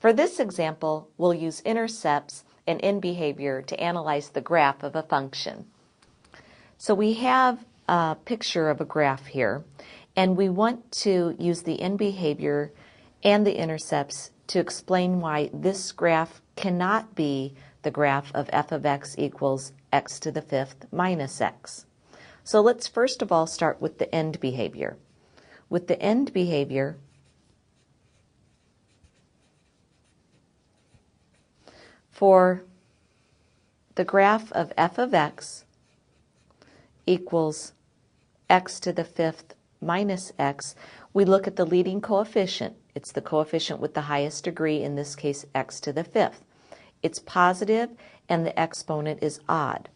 For this example, we'll use intercepts and end behavior to analyze the graph of a function. So we have a picture of a graph here, and we want to use the end behavior and the intercepts to explain why this graph cannot be the graph of f of x equals x to the fifth minus x. So let's first of all start with the end behavior. With the end behavior, for the graph of f of x equals x to the fifth minus x, we look at the leading coefficient. It's the coefficient with the highest degree, in this case x to the fifth. It's positive and the exponent is odd.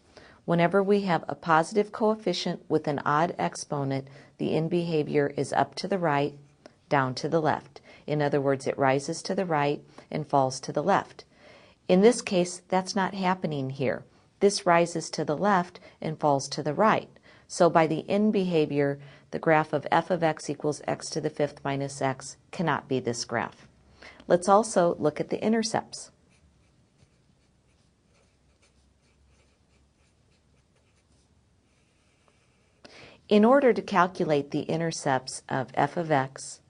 Whenever we have a positive coefficient with an odd exponent, the end behavior is up to the right, down to the left. In other words, it rises to the right and falls to the left. In this case, that's not happening here. This rises to the left and falls to the right. So by the end behavior, the graph of f of x equals x to the fifth minus x cannot be this graph. Let's also look at the intercepts. In order to calculate the intercepts of f of x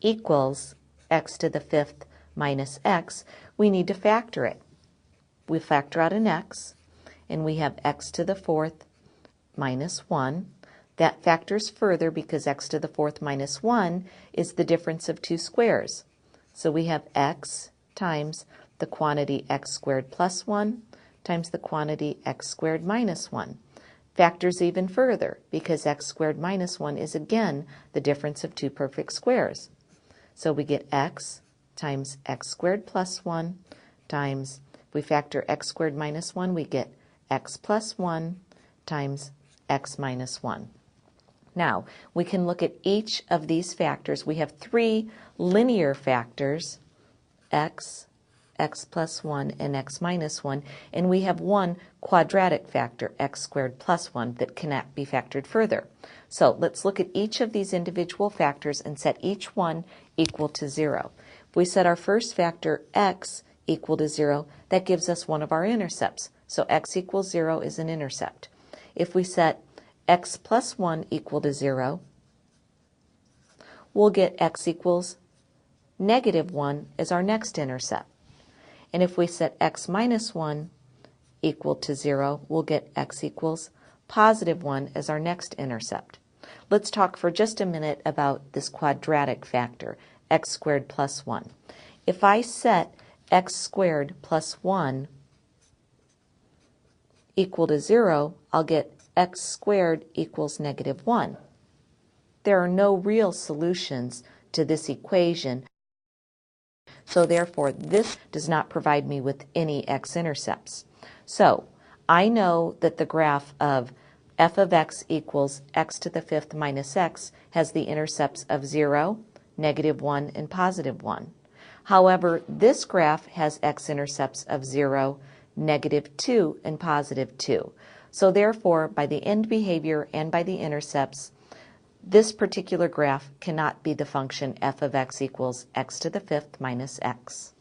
equals x to the fifth minus x, we need to factor it. We factor out an x, and we have x to the fourth minus 1. That factors further because x to the fourth minus 1 is the difference of two squares. So we have x times the quantity x squared plus 1 times the quantity x squared minus 1. Factors even further because x squared minus 1 is again the difference of two perfect squares. So we get x times x squared plus 1 times, if we factor x squared minus 1, we get x plus 1 times x minus 1. Now, we can look at each of these factors. We have three linear factors, x, x plus 1, and x minus 1, and we have one quadratic factor, x squared plus 1, that cannot be factored further. So let's look at each of these individual factors and set each one equal to 0. If we set our first factor, x, equal to 0, that gives us one of our intercepts. So x equals 0 is an intercept. If we set x plus 1 equal to 0, we'll get x equals negative 1 as our next intercept. And if we set x minus 1 equal to 0, we'll get x equals positive 1 as our next intercept. Let's talk for just a minute about this quadratic factor, x squared plus 1. If I set x squared plus 1 equal to 0, I'll get x squared equals negative 1. There are no real solutions to this equation, so therefore this does not provide me with any x-intercepts. So I know that the graph of f of x equals x to the fifth minus x has the intercepts of 0, negative 1, and positive 1. However, this graph has x-intercepts of 0, negative 2, and positive 2. So therefore, by the end behavior and by the intercepts, this particular graph cannot be the function f of x equals x to the fifth minus x.